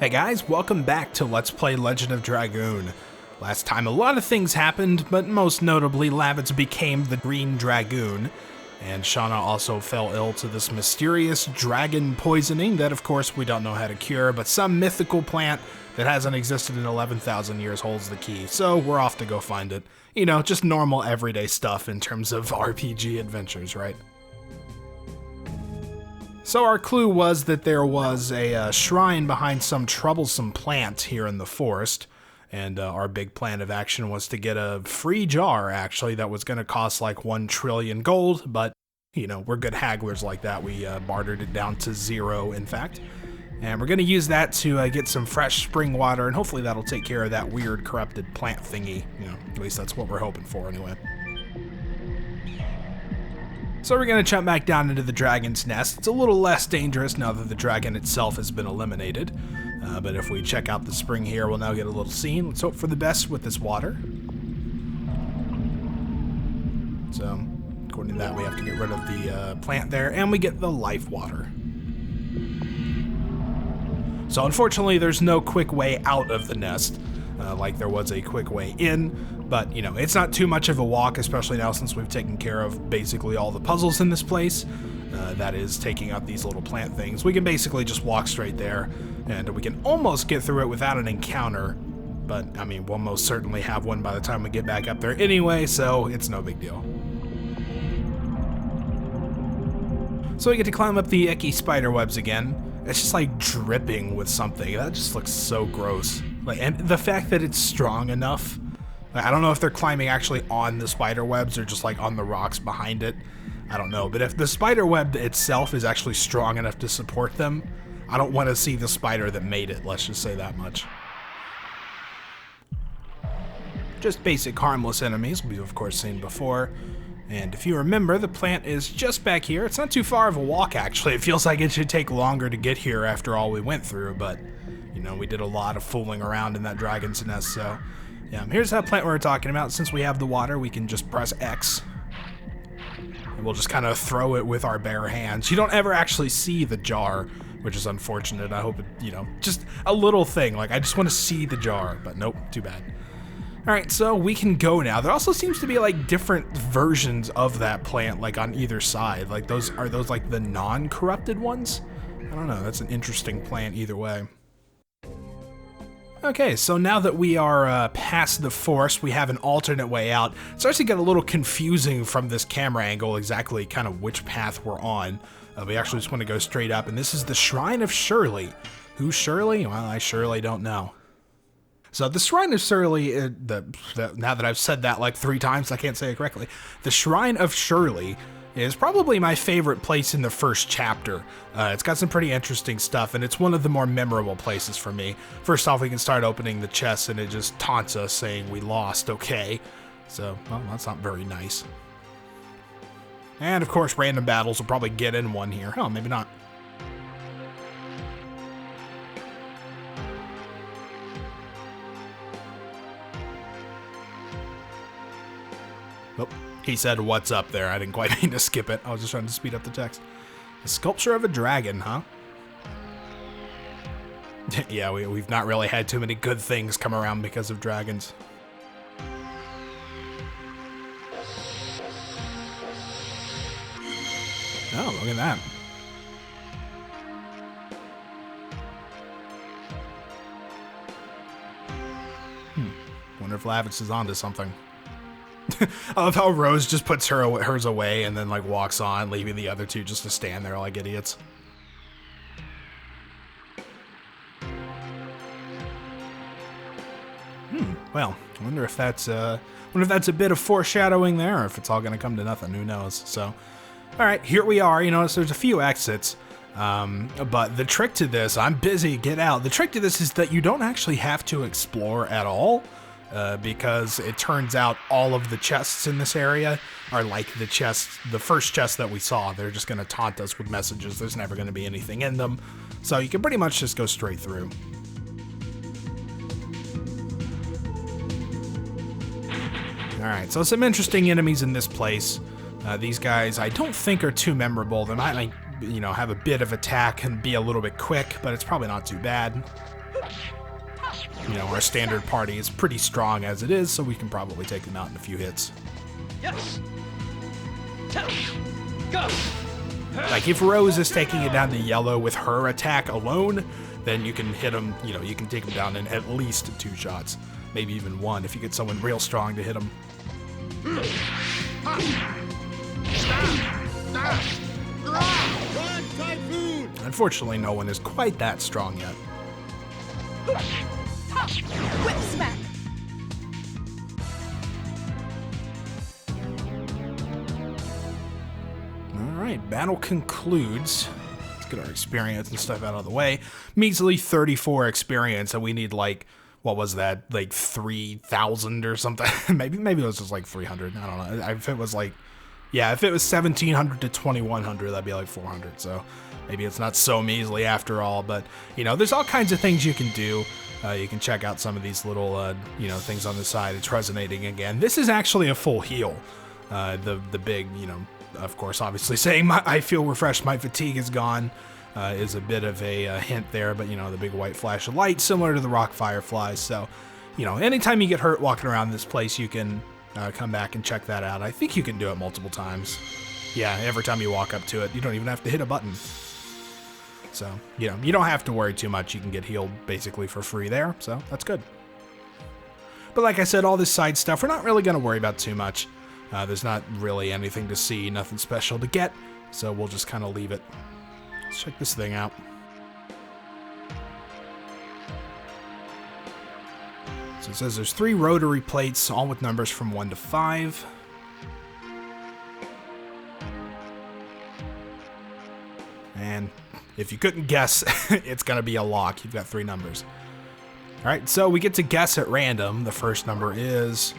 Hey guys, welcome back to Let's Play Legend of Dragoon. Last time a lot of things happened, but most notably Lavitz became the Green Dragoon, and Shauna also fell ill to this mysterious dragon poisoning that of course we don't know how to cure, but some mythical plant that hasn't existed in 11,000 years holds the key, so we're off to go find it. You know, just normal everyday stuff in terms of RPG adventures, right? So our clue was that there was a shrine behind some troublesome plant here in the forest, and our big plan of action was to get a free jar, actually, that was going to cost like 1 trillion gold, but, you know, we're good hagglers like that. We bartered it down to 0, in fact, and we're going to use that to get some fresh spring water, and hopefully that'll take care of that weird corrupted plant thingy. You know, at least that's what we're hoping for, anyway. So we're going to jump back down into the dragon's nest. It's a little less dangerous now that the dragon itself has been eliminated. But if we check out the spring here, we'll now get a little scene. Let's hope for the best with this water. So, according to that, we have to get rid of the plant there, and we get the life water. So unfortunately, there's no quick way out of the nest, like there was a quick way in. But, you know, it's not too much of a walk, especially now since we've taken care of basically all the puzzles in this place. That is taking out these little plant things. We can basically just walk straight there, and we can almost get through it without an encounter. But, I mean, we'll most certainly have one by the time we get back up there anyway, so it's no big deal. So we get to climb up the icky spider webs again. It's just like dripping with something. That just looks so gross. Like, and the fact that it's strong enough. I don't know if they're climbing actually on the spider webs or just like on the rocks behind it. I don't know, but if the spider web itself is actually strong enough to support them, I don't want to see the spider that made it, let's just say that much. Just basic harmless enemies we've of course seen before. And if you remember, the plant is just back here. It's not too far of a walk, actually. It feels like it should take longer to get here after all we went through, but, you know, we did a lot of fooling around in that dragon's nest, so... yeah, here's that plant we were talking about. Since we have the water, we can just press X. And we'll just kind of throw it with our bare hands. You don't ever actually see the jar, which is unfortunate. I hope it, you know, just a little thing. Like, I just want to see the jar, but nope, too bad. Alright, so we can go now. There also seems to be, like, different versions of that plant, like, on either side. Like, are those, like, the non-corrupted ones? I don't know. That's an interesting plant either way. Okay, so now that we are past the forest, we have an alternate way out. It starts to get a little confusing from this camera angle exactly kind of which path we're on. We actually just want to go straight up, and this is the Shrine of Shirley. Who's Shirley? Well, I surely don't know. So the Shrine of Shirley, now that I've said that like 3 times, I can't say it correctly. The Shrine of Shirley is probably my favorite place in the first chapter. It's got some pretty interesting stuff, and it's one of the more memorable places for me. First off, we can start opening the chest, and it just taunts us saying we lost, okay? So, well, that's not very nice. And, of course, random battles will probably get in one here. Oh, maybe not. Oh. He said, "What's up there?" I didn't quite mean to skip it. I was just trying to speed up the text. The sculpture of a dragon, huh? Yeah, we've not really had too many good things come around because of dragons. Oh, look at that. Wonder if Lavitz is onto something. I love how Rose just puts hers away and then like walks on, leaving the other two just to stand there like idiots. Well, I wonder if that's a bit of foreshadowing there, or if it's all gonna come to nothing. Who knows? So, all right, here we are. You notice there's a few exits, but the trick to this, I'm busy. Get out. The trick to this is that you don't actually have to explore at all. Because it turns out all of the chests in this area are like the first chest that we saw. They're just going to taunt us with messages. There's never going to be anything in them. So you can pretty much just go straight through. Alright, so some interesting enemies in this place. These guys I don't think are too memorable. They might, like, you know, have a bit of attack and be a little bit quick, but it's probably not too bad. You know, our standard party is pretty strong as it is, so we can probably take them out in a few hits. Like, if Rose is taking it down to yellow with her attack alone, then you can hit them, you know, you can take them down in at least 2 shots. Maybe even 1 if you get someone real strong to hit them. Unfortunately, no one is quite that strong yet. Whip smack! Alright, battle concludes. Let's get our experience and stuff out of the way. Measly 34 experience, and we need like, what was that, like 3,000 or something? maybe it was just like 300, I don't know. If it was like, yeah, if it was 1,700 to 2,100, that'd be like 400, so maybe it's not so measly after all, but, you know, there's all kinds of things you can do. You can check out some of these little, you know, things on the side. It's resonating again. This is actually a full heal. The big, you know, of course, obviously saying I feel refreshed, my fatigue is gone, is a bit of a hint there, but, you know, the big white flash of light, similar to the rock fireflies. So, you know, anytime you get hurt walking around this place, you can come back and check that out. I think you can do it multiple times. Yeah, every time you walk up to it, you don't even have to hit a button. So, you know, you don't have to worry too much. You can get healed basically for free there, so that's good. But like I said, all this side stuff, we're not really going to worry about too much. There's not really anything to see, nothing special to get, so we'll just kind of leave it. Let's check this thing out. So it says there's 3 rotary plates, all with numbers from 1 to 5. And if you couldn't guess, it's going to be a lock. You've got 3 numbers. All right, so we get to guess at random. The first number is...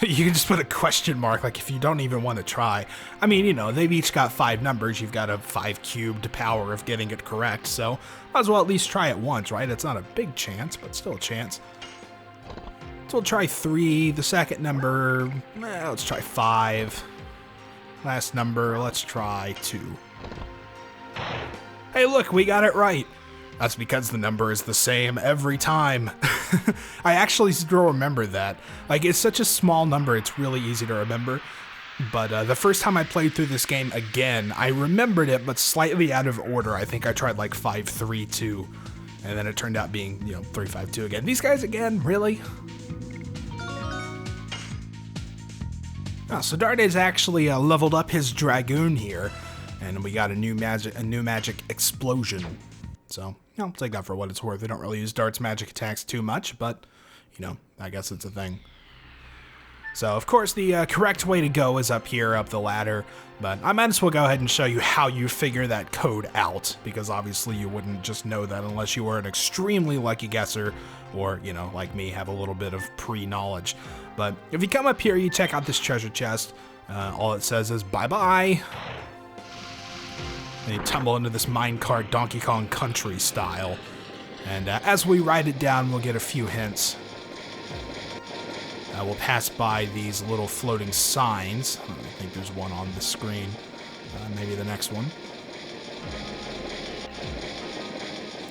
you can just put a question mark, like if you don't even want to try. I mean, you know, they've each got 5 numbers. You've got a 5 cubed power of getting it correct, so might as well at least try it once, right? It's not a big chance, but still a chance. So we'll try 3. The second number, let's try 5. Last number, let's try 2. Hey, look, we got it right. That's because the number is the same every time. I actually still remember that. Like, it's such a small number, it's really easy to remember. But the first time I played through this game again, I remembered it, but slightly out of order. I think I tried like 532, and then it turned out being, you know, 352 again. These guys again, really? Oh, so Darde's actually leveled up his Dragoon here, and we got a new magic explosion. So, you know, take that for what it's worth. They don't really use Dart's magic attacks too much, but, you know, I guess it's a thing. So, of course, the correct way to go is up here, up the ladder, but I might as well go ahead and show you how you figure that code out, because obviously you wouldn't just know that unless you were an extremely lucky guesser, or, you know, like me, have a little bit of pre-knowledge. But if you come up here, you check out this treasure chest, all it says is bye-bye. And you tumble into this minecart Donkey Kong Country style. And as we write it down, we'll get a few hints. We'll pass by these little floating signs. I think there's one on the screen. Maybe the next one.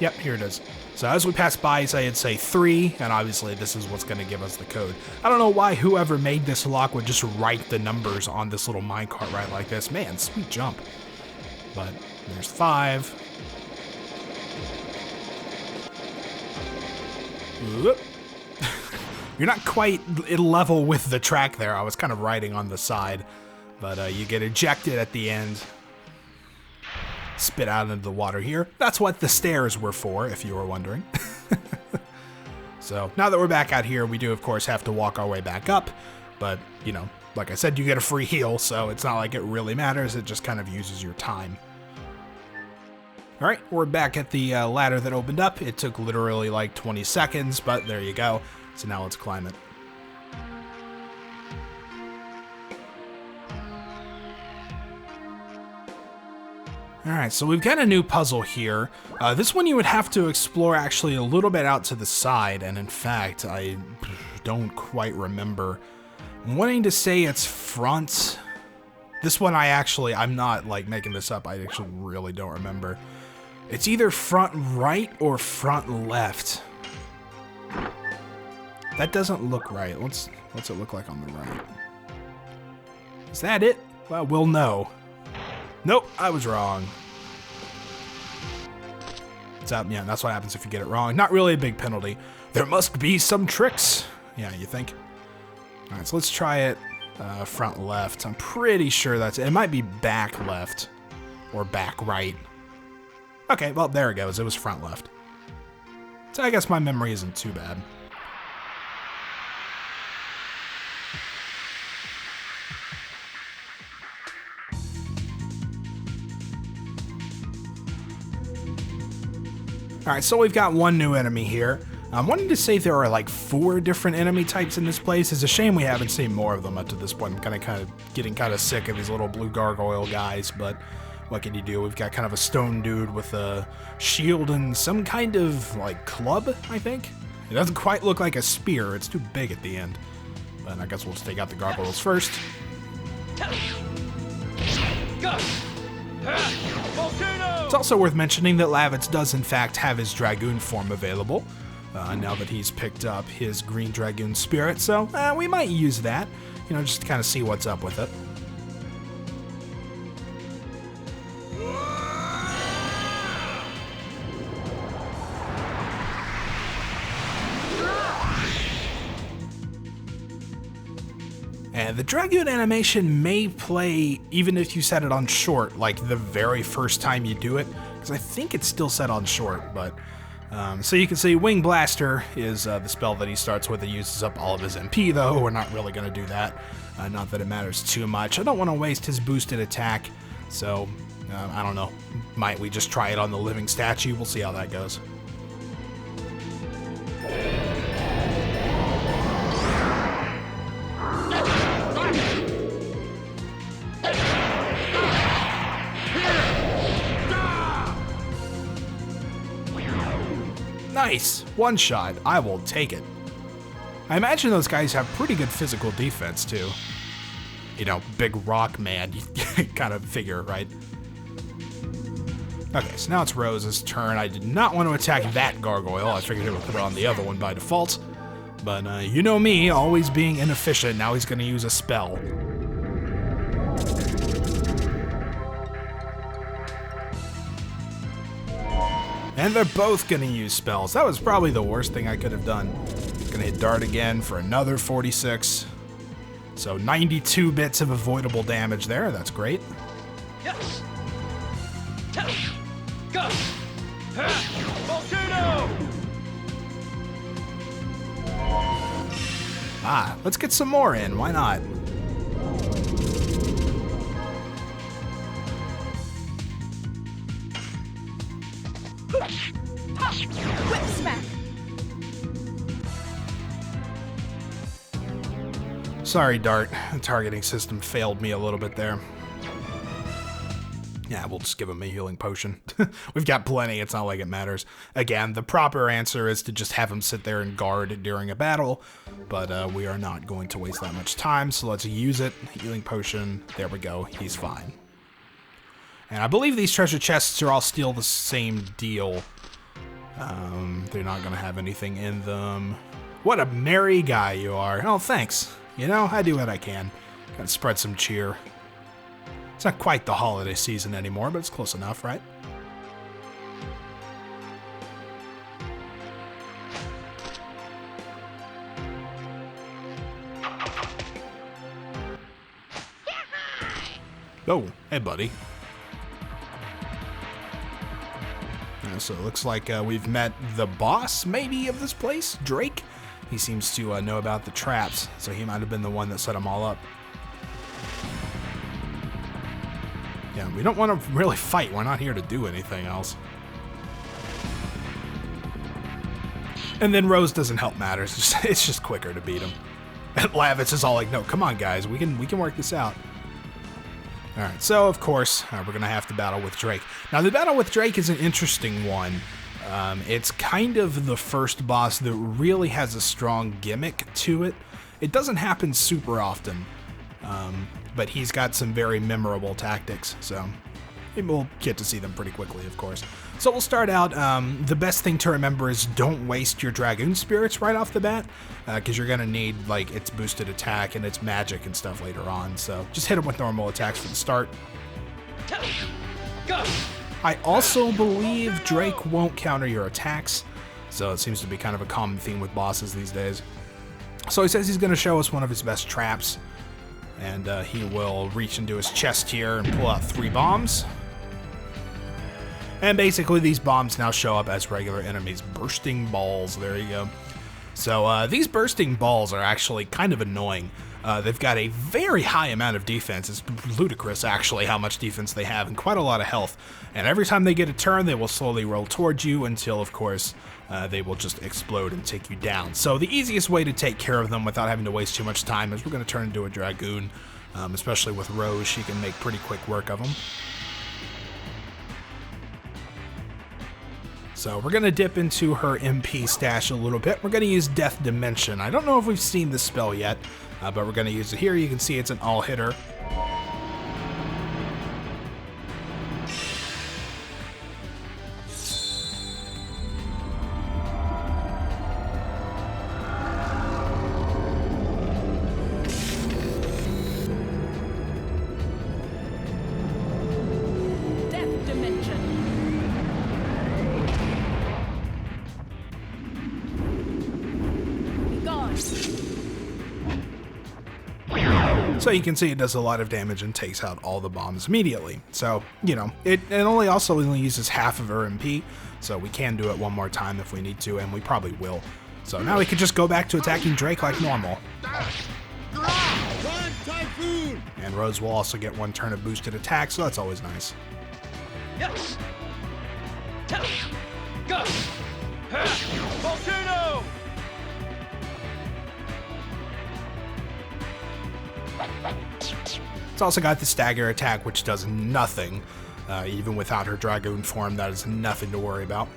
Yep, here it is. So as we pass by, I'd say 3, and obviously this is what's going to give us the code. I don't know why whoever made this lock would just write the numbers on this little minecart right like this. Man, sweet jump. But there's 5. Whoop. You're not quite in level with the track there. I was kind of riding on the side. But you get ejected at the end. Spit out into the water here. That's what the stairs were for, if you were wondering. So now that we're back out here, we do, of course, have to walk our way back up. But, you know, like I said, you get a free heal, so it's not like it really matters. It just kind of uses your time. All right, we're back at the ladder that opened up. It took literally like 20 seconds, but there you go. So now let's climb it. All right, so we've got a new puzzle here. This one you would have to explore actually a little bit out to the side, and in fact, I don't quite remember. I'm wanting to say it's front. This one I'm not like making this up, I actually really don't remember. It's either front right or front left. That doesn't look right. What's it look like on the right? Is that it? Well, we'll know. Nope, I was wrong. Yeah, that's what happens if you get it wrong. Not really a big penalty. There must be some tricks. Yeah, you think? All right, so let's try it front left. I'm pretty sure that's it. It might be back left or back right. Okay, well, there it goes. It was front left. So I guess my memory isn't too bad. Alright, so we've got one new enemy here. I'm wanting to say there are like 4 different enemy types in this place. It's a shame we haven't seen more of them up to this point. I'm kind of getting sick of these little blue gargoyle guys, but what can you do? We've got kind of a stone dude with a shield and some kind of like club, I think. It doesn't quite look like a spear. It's too big at the end. But I guess we'll just take out the gargoyles first. Go! It's also worth mentioning that Lavitz does in fact have his Dragoon form available, now that he's picked up his green Dragoon spirit, so we might use that, you know, just to kind of see what's up with it. And the Dragoon animation may play even if you set it on short, like the very first time you do it, because I think it's still set on short, but... so you can see Wing Blaster is the spell that he starts with. It uses up all of his MP, though. We're not really going to do that. Not that it matters too much. I don't want to waste his boosted attack, so I don't know. Might we just try it on the living statue? We'll see how that goes. Nice! One shot. I will take it. I imagine those guys have pretty good physical defense, too. You know, big rock man, you kind of figure, right? Okay, so now it's Rose's turn. I did not want to attack that gargoyle. I figured it would put it on the other one by default. But you know me, always being inefficient. Now he's going to use a spell. And they're both gonna use spells. That was probably the worst thing I could have done. Gonna hit Dart again for another 46. So 92 bits of avoidable damage there. That's great. Yes. Go. Volcano. Ah, let's get some more in. Why not? Whip smack. Sorry, Dart. The targeting system failed me a little bit there. Yeah, we'll just give him a healing potion. We've got plenty, it's not like it matters. Again, the proper answer is to just have him sit there and guard during a battle, but we are not going to waste that much time, so let's use it. Healing potion, there we go, he's fine. And I believe these treasure chests are all still the same deal. They're not gonna have anything in them. What a merry guy you are. Oh, thanks. You know, I do what I can. Gotta spread some cheer. It's not quite the holiday season anymore, but it's close enough, right? Oh, hey, buddy. So it looks like we've met the boss, maybe, of this place, Drake. He seems to know about the traps, so he might have been the one that set them all up. Yeah, we don't want to really fight. We're not here to do anything else. And then Rose doesn't help matters. It's just quicker to beat him. And Lavitz is all like, no, come on, guys. We can work this out. Alright, so of course, we're going to have to battle with Drake. Now, the battle with Drake is an interesting one. It's kind of the first boss that really has a strong gimmick to it. It doesn't happen super often, but he's got some very memorable tactics, so And we'll get to see them pretty quickly, of course. So we'll start out, the best thing to remember is don't waste your Dragoon spirits right off the bat, because you're going to need, like, its boosted attack and its magic and stuff later on. So just hit them with normal attacks for the start. Go. I also believe Drake won't counter your attacks, so it seems to be kind of a common theme with bosses these days. So he says he's going to show us one of his best traps, and he will reach into his chest here and pull out 3 bombs. And basically these bombs now show up as regular enemies. Bursting balls, there you go. So these bursting balls are actually kind of annoying. They've got a very high amount of defense. It's ludicrous, actually, how much defense they have and quite a lot of health. And every time they get a turn, they will slowly roll towards you until, of course, they will just explode and take you down. So the easiest way to take care of them without having to waste too much time is we're going to turn into a Dragoon, especially with Rose. She can make pretty quick work of them. So we're going to dip into her MP stash a little bit. We're going to use Death Dimension. I don't know if we've seen this spell yet, but we're going to use it here. You can see it's an all-hitter. Death Dimension. Be gone. So you can see it does a lot of damage and takes out all the bombs immediately. So, you know, it only uses half of her MP, so we can do it one more time if we need to, and we probably will. So now we can just go back to attacking Drake like normal. And Rose will also get 1 turn of boosted attack, so that's always nice. Yes. Go. Volcano. It's also got the stagger attack, which does nothing. Even without her Dragoon form, that is nothing to worry about.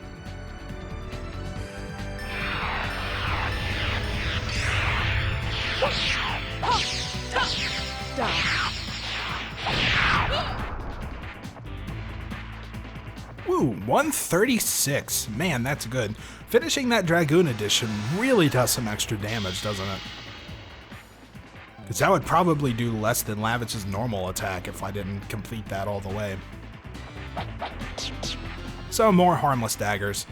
Woo, 136. Man, that's good. Finishing that Dragoon edition really does some extra damage, doesn't it? Because that would probably do less than Lavitch's normal attack if I didn't complete that all the way. So more harmless daggers.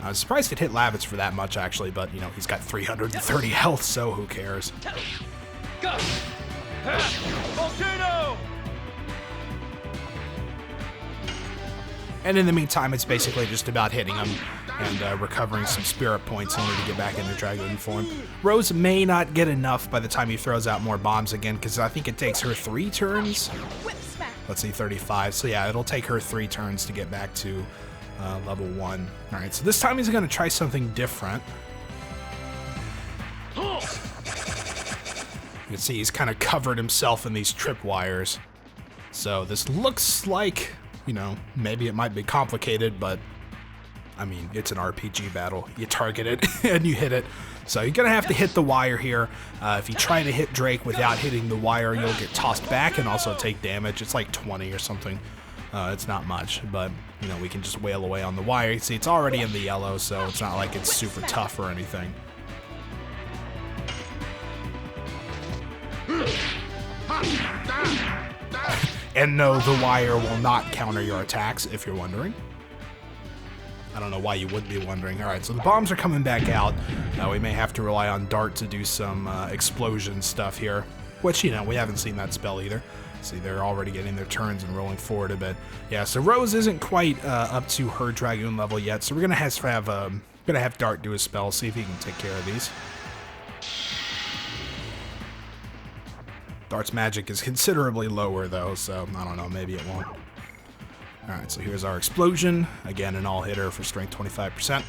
I was surprised it hit Lavitch for that much, actually, but, you know, he's got 330 health, so who cares? Go. Volcano. And in the meantime, it's basically just about hitting him and recovering some spirit points in order to get back into Dragoon form. Rose may not get enough by the time he throws out more bombs again, because I think it takes her 3 turns. Whip smack. Let's see, 35. So yeah, it'll take her 3 turns to get back to level 1. Alright, so this time he's going to try something different. You can see he's kind of covered himself in these tripwires. So this looks like, you know, maybe it might be complicated, but I mean, it's an RPG battle. You target it and you hit it. So you're going to have to hit the wire here. If you try to hit Drake without hitting the wire, you'll get tossed back and also take damage. It's like 20 or something. It's not much, but, you know, we can just wail away on the wire. You see, it's already in the yellow, so it's not like it's super tough or anything. And no, the wire will not counter your attacks, if you're wondering. I don't know why you would be wondering. Alright, so the bombs are coming back out. We may have to rely on Dart to do some explosion stuff here. Which, you know, we haven't seen that spell either. See, they're already getting their turns and rolling forward a bit. Yeah, so Rose isn't quite up to her Dragoon level yet, so we're gonna have Dart do a spell, see if he can take care of these. Dart's magic is considerably lower though, so I don't know, maybe it won't. Alright, so here's our explosion. Again, an all-hitter for strength 25%.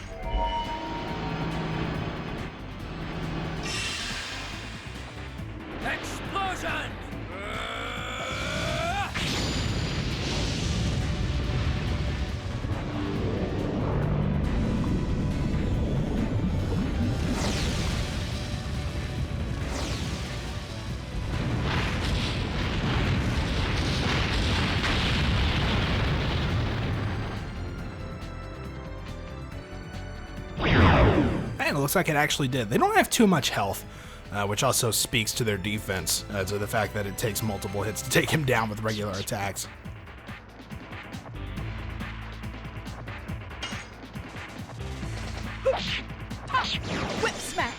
Explosion. And it looks like it actually did. They don't have too much health, which also speaks to their defense, to the fact that it takes multiple hits to take him down with regular attacks. Whip smack.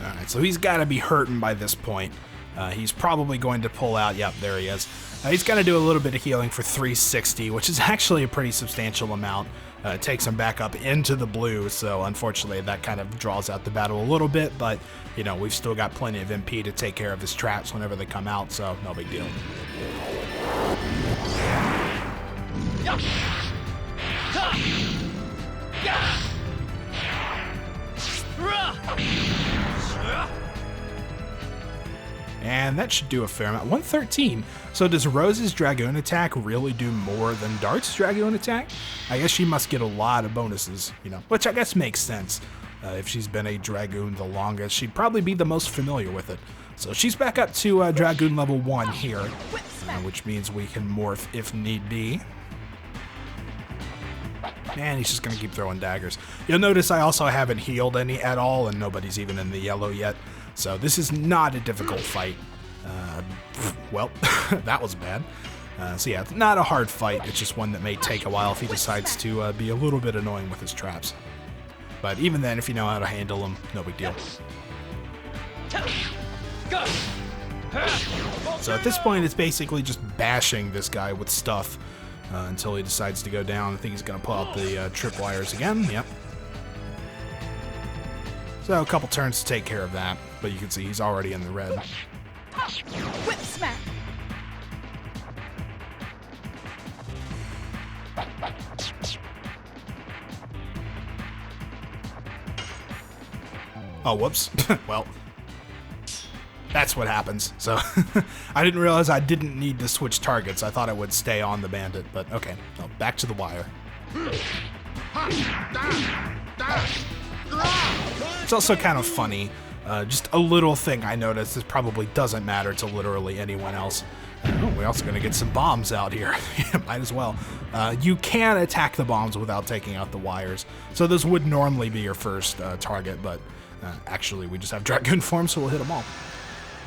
Alright, so he's got to be hurting by this point. He's probably going to pull out. Yep, there he is. He's going to do a little bit of healing for 360, which is actually a pretty substantial amount. It takes him back up into the blue, so unfortunately that kind of draws out the battle a little bit, but, you know, we've still got plenty of MP to take care of his traps whenever they come out, so no big deal. And that should do a fair amount. 113. So does Rose's Dragoon attack really do more than Dart's Dragoon attack? I guess she must get a lot of bonuses, you know, which I guess makes sense. If she's been a Dragoon the longest, she'd probably be the most familiar with it. So she's back up to Dragoon level 1 here, which means we can morph if need be. And he's just going to keep throwing daggers. You'll notice I also haven't healed any at all, and nobody's even in the yellow yet. So this is not a difficult fight. Well, that was bad. So yeah, it's not a hard fight. It's just one that may take a while if he decides to be a little bit annoying with his traps. But even then, if you know how to handle them, no big deal. So at this point, it's basically just bashing this guy with stuff until he decides to go down. I think he's going to pull out the tripwires again. Yep. So a couple turns to take care of that, but you can see he's already in the red. Whip smack. Oh, whoops. Well, that's what happens. So I didn't realize I didn't need to switch targets. I thought I would stay on the bandit, but okay. So back to the wire. It's also kind of funny. Just a little thing I noticed. This probably doesn't matter to literally anyone else. Oh, we're also going to get some bombs out here. Might as well. You can attack the bombs without taking out the wires. So this would normally be your first target, but actually we just have Dragoon form, so we'll hit them all.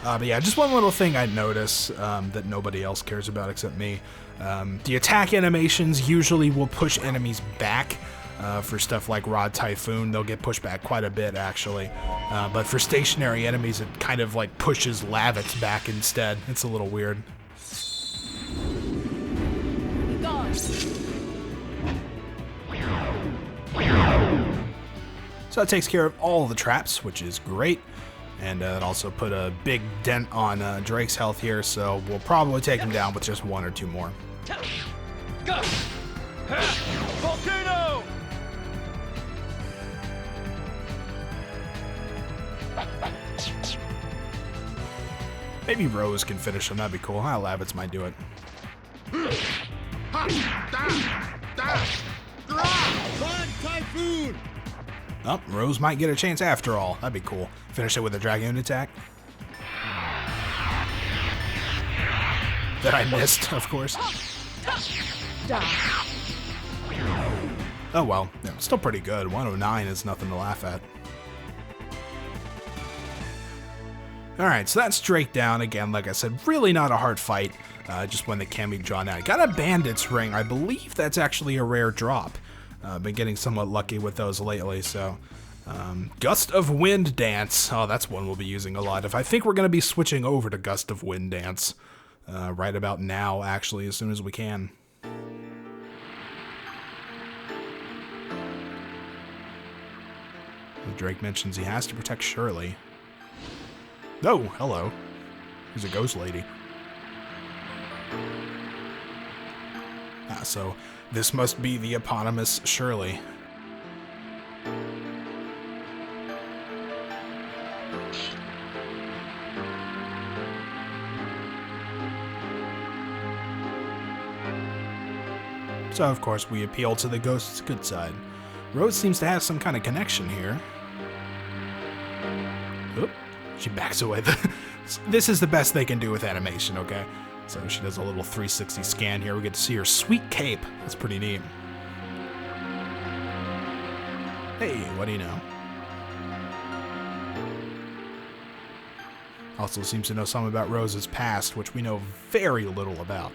But yeah, just one little thing I notice that nobody else cares about except me. The attack animations usually will push enemies back. For stuff like Rod Typhoon, they'll get pushed back quite a bit, actually. But for stationary enemies, it kind of like pushes Lavitz back instead. It's a little weird. Gone. So that takes care of all the traps, which is great. And it also put a big dent on Drake's health here, so we'll probably take him down with just one or two more. Go! Volcano! Maybe Rose can finish him, that'd be cool. Lavitz might do it. Typhoon! Oh, Rose might get a chance after all. That'd be cool. Finish it with a Dragoon attack. That I missed, of course. Die. Oh well, yeah, still pretty good. 109 is nothing to laugh at. Alright, so that's Drake down. Again, like I said, really not a hard fight. Just one that can be drawn out. Got a Bandit's Ring. I believe that's actually a rare drop. Been getting somewhat lucky with those lately, so... Gust of Wind Dance. Oh, that's one we'll be using a lot. I think we're going to be switching over to Gust of Wind Dance. Right about now, actually, as soon as we can. Drake mentions he has to protect Shirley. Oh, hello. He's a ghost lady. So this must be the eponymous Shirley. So, of course, we appeal to the ghost's good side. Rose seems to have some kind of connection here. Oop, she backs away. This is the best they can do with animation, okay? So she does a little 360 scan here. We get to see her sweet cape. That's pretty neat. Hey, what do you know? Also seems to know something about Rose's past, which we know very little about.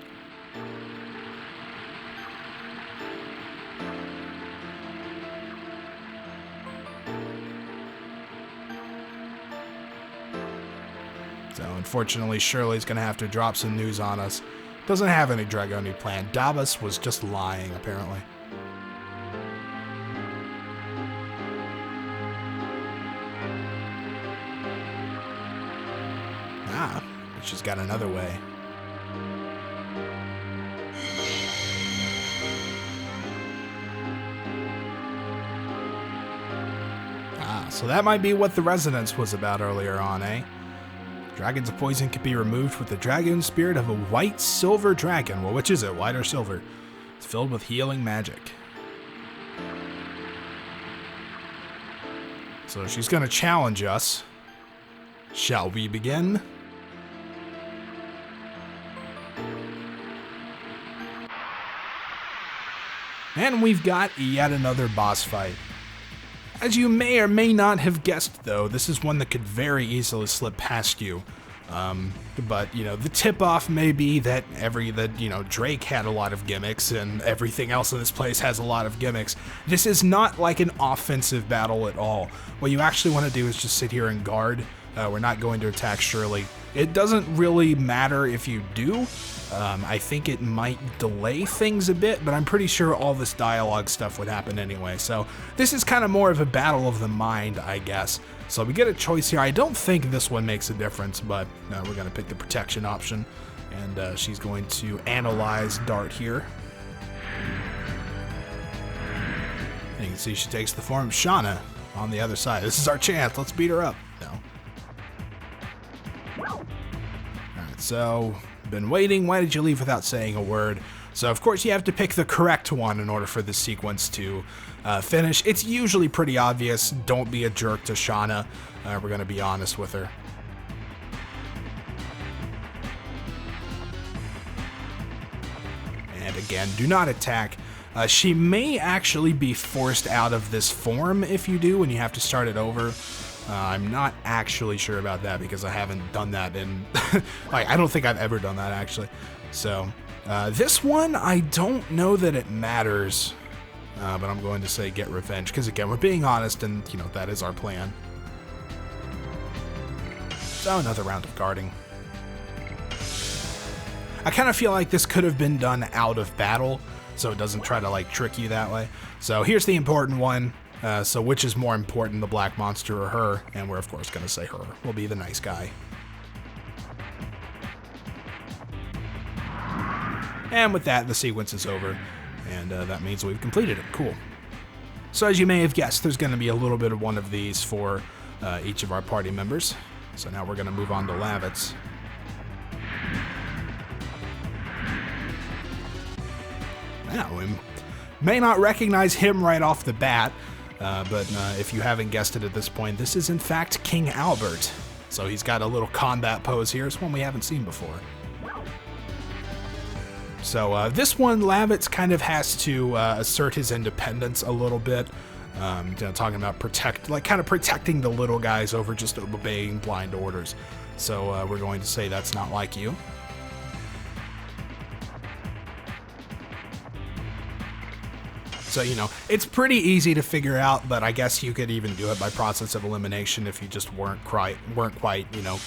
So unfortunately, Shirley's gonna have to drop some news on us. Doesn't have any Dragoon plan. Davos was just lying, apparently. Ah, but she's got another way. Ah, so that might be what the resonance was about earlier on, eh? Dragons of poison can be removed with the Dragoon spirit of a white silver dragon. Well, which is it, white or silver? It's filled with healing magic. So she's gonna challenge us. Shall we begin? And we've got yet another boss fight. As you may or may not have guessed, though, this is one that could very easily slip past you. But, you know, the tip-off may be that Drake had a lot of gimmicks and everything else in this place has a lot of gimmicks. This is not like an offensive battle at all. What you actually want to do is just sit here and guard. We're not going to attack Shirley. It doesn't really matter if you do. I think it might delay things a bit, but I'm pretty sure all this dialogue stuff would happen anyway. So this is kind of more of a battle of the mind, I guess. So we get a choice here. I don't think this one makes a difference, but we're going to pick the protection option. And she's going to analyze Dart here. And you can see she takes the form of Shauna on the other side. This is our chance. Let's beat her up. No. Alright, so been waiting. Why did you leave without saying a word? So of course you have to pick the correct one in order for this sequence to finish. It's usually pretty obvious. Don't be a jerk to Shauna. We're going to be honest with her. And again, do not attack. She may actually be forced out of this form if you do, and you have to start it over. I'm not actually sure about that because I haven't done that in... I don't think I've ever done that, actually. So, this one, I don't know that it matters, but I'm going to say get revenge, because again, we're being honest, and, that is our plan. So, another round of guarding. I kind of feel like this could have been done out of battle, so it doesn't try to, trick you that way. So, here's the important one. So which is more important, the black monster or her? And we're of course going to say her. We'll be the nice guy. And with that, the sequence is over. And that means we've completed it. Cool. So as you may have guessed, there's going to be a little bit of one of these for each of our party members. So now we're going to move on to Lavitz. Now, we may not recognize him right off the bat. But if you haven't guessed it at this point, this is in fact King Albert. So he's got a little combat pose here. It's one we haven't seen before. So this one, Lavitz kind of has to assert his independence a little bit. Talking about protecting the little guys over just obeying blind orders. So we're going to say that's not like you. So, it's pretty easy to figure out, but I guess you could even do it by process of elimination if you just weren't quite,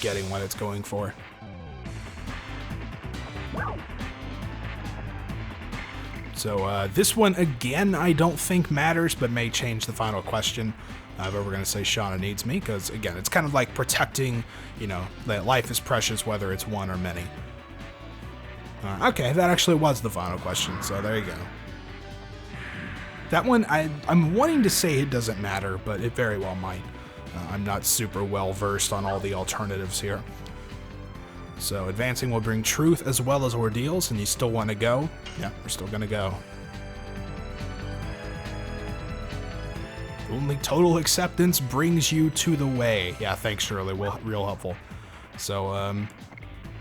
getting what it's going for. So, this one, again, I don't think matters, but may change the final question. But we're going to say Shauna needs me, because, again, it's kind of like protecting, that life is precious, whether it's one or many. Okay, that actually was the final question, so there you go. That one, I'm wanting to say it doesn't matter, but it very well might. I'm not super well versed on all the alternatives here. So advancing will bring truth as well as ordeals, and you still want to go? Yeah, we're still going to go. Only total acceptance brings you to the way. Yeah, thanks, Shirley. Real helpful. So,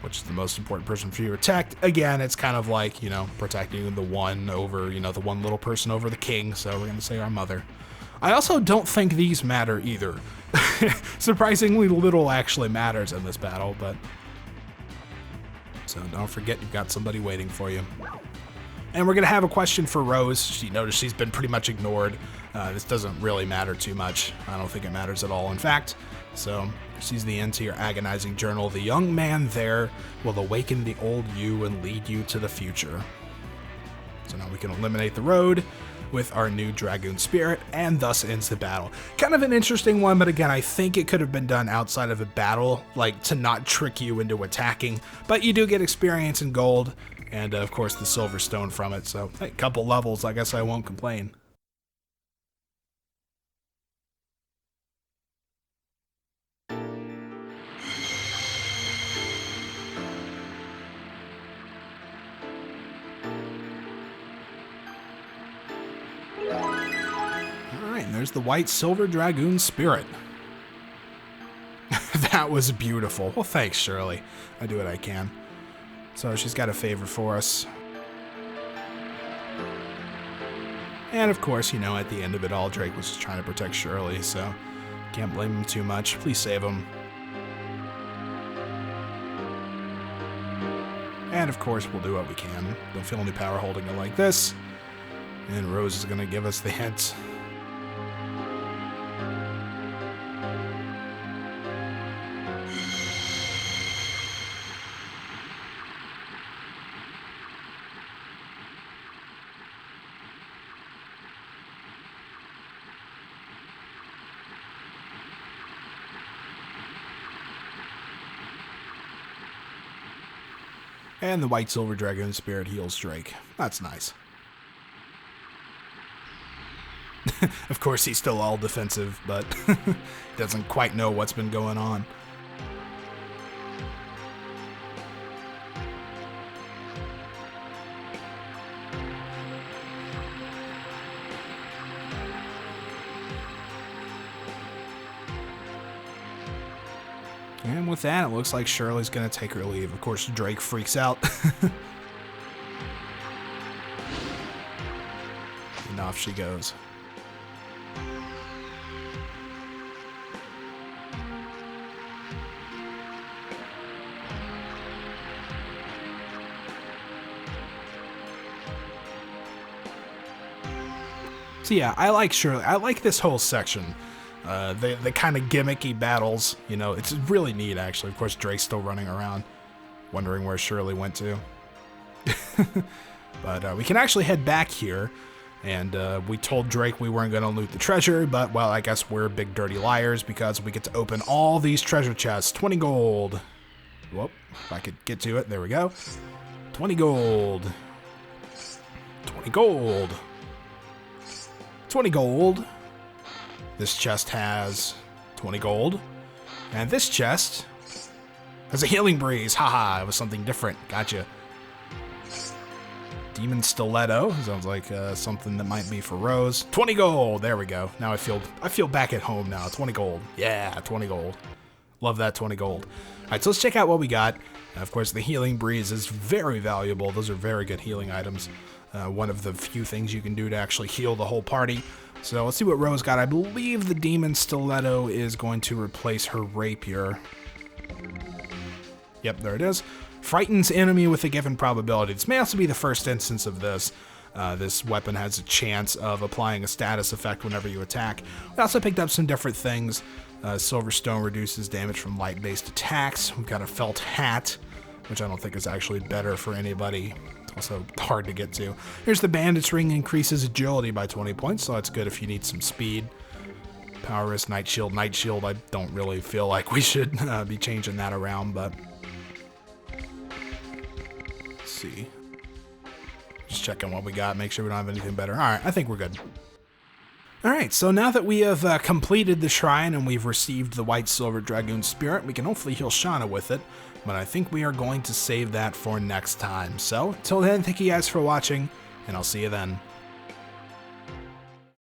which is the most important person for you to protect. Again, it's kind of like, protecting the one over, the one little person over the king. So we're going to say our mother. I also don't think these matter either. Surprisingly little actually matters in this battle, but... So don't forget you've got somebody waiting for you. And we're going to have a question for Rose. She noticed she's been pretty much ignored. This doesn't really matter too much. I don't think it matters at all, in fact. So, sees the end to your agonizing journal. The young man there will awaken the old you and lead you to the future. So now we can eliminate the road with our new Dragoon spirit, and thus ends the battle. Kind of an interesting one, but again, I think it could have been done outside of a battle, like to not trick you into attacking. But you do get experience and gold, and of course the silver stone from it. So, a couple levels, I guess I won't complain. And there's the white silver Dragoon spirit. That was beautiful. Well, thanks, Shirley. I do what I can. So she's got a favor for us. And of course, at the end of it all, Drake was just trying to protect Shirley, so can't blame him too much. Please save him. And of course, we'll do what we can. Don't feel any power holding it like this. And Rose is going to give us the hint. And the white silver Dragoon spirit heals Drake. That's nice. Of course, he's still all defensive, but doesn't quite know what's been going on. And with that, it looks like Shirley's going to take her leave. Of course, Drake freaks out. And off she goes. So yeah, I like Shirley. I like this whole section. The kind of gimmicky battles, it's really neat, actually. Of course, Drake's still running around, wondering where Shirley went to. But we can actually head back here, and we told Drake we weren't going to loot the treasure, but, well, I guess we're big dirty liars, because we get to open all these treasure chests. 20 gold. Whoop, if I could get to it, there we go. 20 gold. 20 gold. 20 gold. This chest has 20 gold. And this chest has a healing breeze. Haha, it was something different. Gotcha. Demon stiletto. Sounds like something that might be for Rose. 20 gold. There we go. Now I feel back at home now. 20 gold. Yeah, 20 gold. Love that 20 gold. All right, so let's check out what we got. Of course, the healing breeze is very valuable. Those are very good healing items. One of the few things you can do to actually heal the whole party. So let's see what Rose got. I believe the demon stiletto is going to replace her rapier. Yep, there it is. Frightens enemy with a given probability. This may also be the first instance of this. This weapon has a chance of applying a status effect whenever you attack. We also picked up some different things. Silver stone reduces damage from light-based attacks. We've got a felt hat, which I don't think is actually better for anybody. Also hard to get to. Here's the bandit's ring, increases agility by 20 points, so that's good if you need some speed. Power wrist, night shield. Night shield, I don't really feel like we should be changing that around, but let's see. Just checking what we got, make sure we don't have anything better. Alright, I think we're good. Alright, so now that we have completed the shrine and we've received the white silver Dragoon spirit, we can hopefully heal Shauna with it. But I think we are going to save that for next time. So, until then, thank you guys for watching, and I'll see you then.